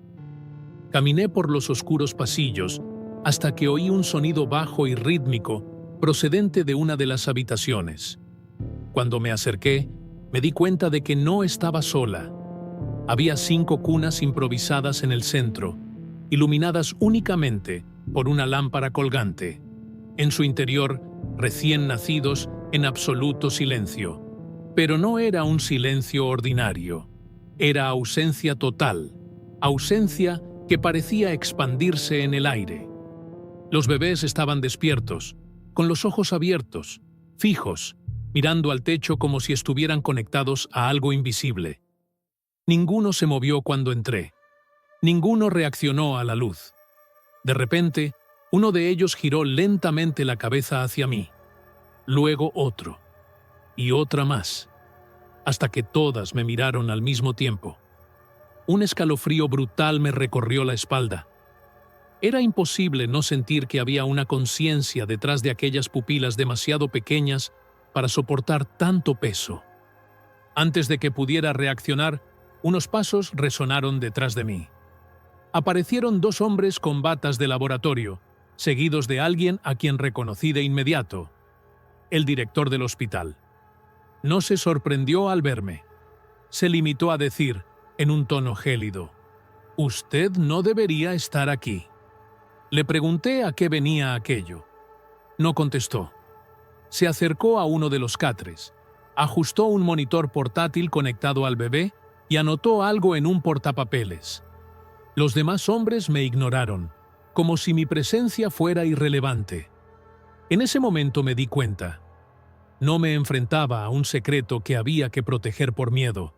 A: Caminé por los oscuros pasillos hasta que oí un sonido bajo y rítmico procedente de una de las habitaciones. Cuando me acerqué, me di cuenta de que no estaba sola. Había 5 cunas improvisadas en el centro, iluminadas únicamente por una lámpara colgante. En su interior, recién nacidos en absoluto silencio. Pero no era un silencio ordinario. Era ausencia total, ausencia que parecía expandirse en el aire. Los bebés estaban despiertos, con los ojos abiertos, fijos, mirando al techo como si estuvieran conectados a algo invisible. Ninguno se movió cuando entré. Ninguno reaccionó a la luz. De repente, uno de ellos giró lentamente la cabeza hacia mí. Luego otro. Y otra más. Hasta que todas me miraron al mismo tiempo. Un escalofrío brutal me recorrió la espalda. Era imposible no sentir que había una conciencia detrás de aquellas pupilas demasiado pequeñas para soportar tanto peso. Antes de que pudiera reaccionar, unos pasos resonaron detrás de mí. Aparecieron dos hombres con batas de laboratorio, seguidos de alguien a quien reconocí de inmediato: el director del hospital. No se sorprendió al verme. Se limitó a decir, en un tono gélido: «Usted no debería estar aquí». Le pregunté a qué venía aquello. No contestó. Se acercó a uno de los catres, ajustó un monitor portátil conectado al bebé y anotó algo en un portapapeles. Los demás hombres me ignoraron, como si mi presencia fuera irrelevante. En ese momento me di cuenta. No me enfrentaba a un secreto que había que proteger por miedo.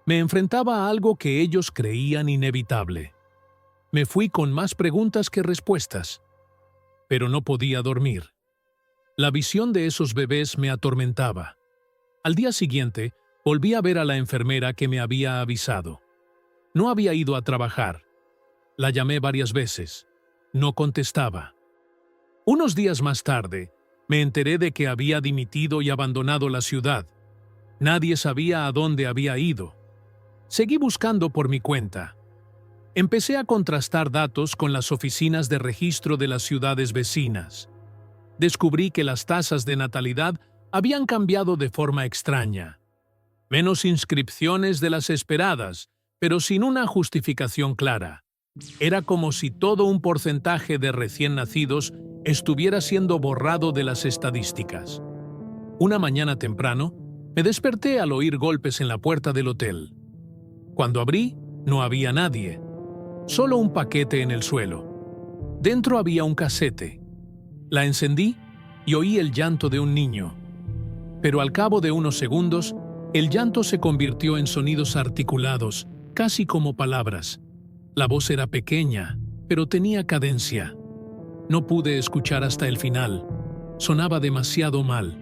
A: Me enfrentaba a algo que ellos creían inevitable. Me fui con más preguntas que respuestas, pero no podía dormir. La visión de esos bebés me atormentaba. Al día siguiente, volví a ver a la enfermera que me había avisado. No había ido a trabajar. La llamé varias veces. No contestaba. Unos días más tarde, me enteré de que había dimitido y abandonado la ciudad. Nadie sabía a dónde había ido. Seguí buscando por mi cuenta. Empecé a contrastar datos con las oficinas de registro de las ciudades vecinas. Descubrí que las tasas de natalidad habían cambiado de forma extraña. Menos inscripciones de las esperadas, pero sin una justificación clara. Era como si todo un porcentaje de recién nacidos estuviera siendo borrado de las estadísticas. Una mañana temprano, me desperté al oír golpes en la puerta del hotel. Cuando abrí, no había nadie. Solo un paquete en el suelo. Dentro había un casete. La encendí y oí el llanto de un niño. Pero al cabo de unos segundos, el llanto se convirtió en sonidos articulados, casi como palabras. La voz era pequeña, pero tenía cadencia. No pude escuchar hasta el final. Sonaba demasiado mal.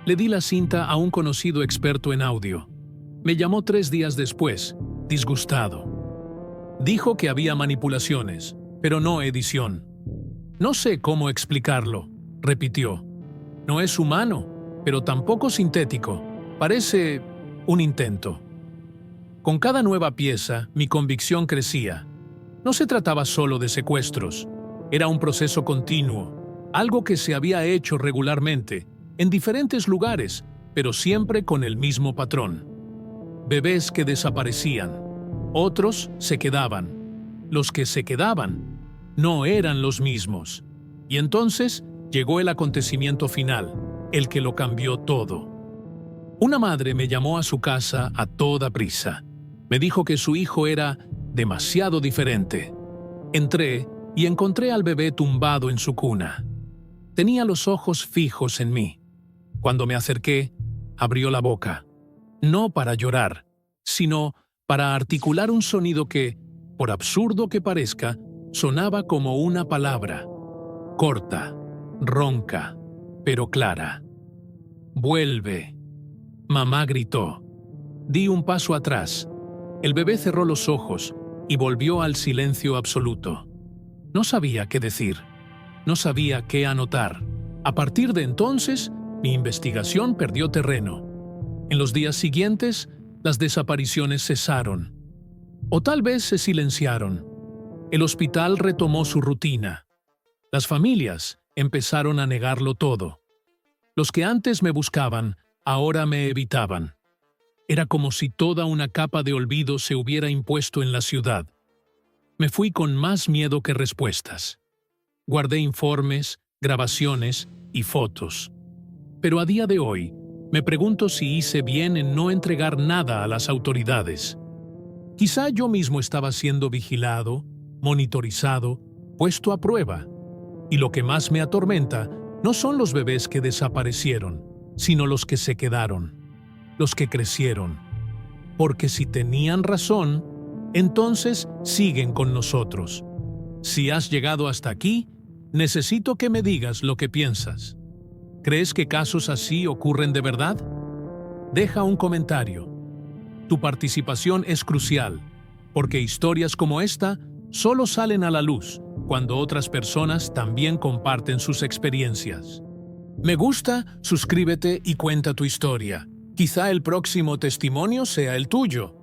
A: Le di la cinta a un conocido experto en audio. Me llamó 3 días después, disgustado. Dijo que había manipulaciones, pero no edición. «No sé cómo explicarlo», repitió. «No es humano, pero tampoco sintético. Parece un intento». Con cada nueva pieza, mi convicción crecía. No se trataba solo de secuestros. Era un proceso continuo, algo que se había hecho regularmente, en diferentes lugares, pero siempre con el mismo patrón. Bebés que desaparecían. Otros se quedaban. Los que se quedaban no eran los mismos. Y entonces llegó el acontecimiento final, el que lo cambió todo. Una madre me llamó a su casa a toda prisa. Me dijo que su hijo era demasiado diferente. Entré y encontré al bebé tumbado en su cuna. Tenía los ojos fijos en mí. Cuando me acerqué, abrió la boca. No para llorar, sino para articular un sonido que, por absurdo que parezca, sonaba como una palabra. Corta, ronca, pero clara. «Vuelve». Mamá gritó. Di un paso atrás. El bebé cerró los ojos y volvió al silencio absoluto. No sabía qué decir. No sabía qué anotar. A partir de entonces, mi investigación perdió terreno. En los días siguientes, las desapariciones cesaron. O tal vez se silenciaron. El hospital retomó su rutina. Las familias empezaron a negarlo todo. Los que antes me buscaban, ahora me evitaban. Era como si toda una capa de olvido se hubiera impuesto en la ciudad. Me fui con más miedo que respuestas. Guardé informes, grabaciones y fotos. Pero a día de hoy, me pregunto si hice bien en no entregar nada a las autoridades. Quizá yo mismo estaba siendo vigilado, monitorizado, puesto a prueba. Y lo que más me atormenta no son los bebés que desaparecieron, sino los que se quedaron, los que crecieron. Porque si tenían razón, entonces siguen con nosotros. Si has llegado hasta aquí, necesito que me digas lo que piensas. ¿Crees que casos así ocurren de verdad? Deja un comentario. Tu participación es crucial. porque historias como esta solo salen a la luz cuando otras personas también comparten sus experiencias. Me gusta, suscríbete y cuenta tu historia. Quizá el próximo testimonio sea el tuyo.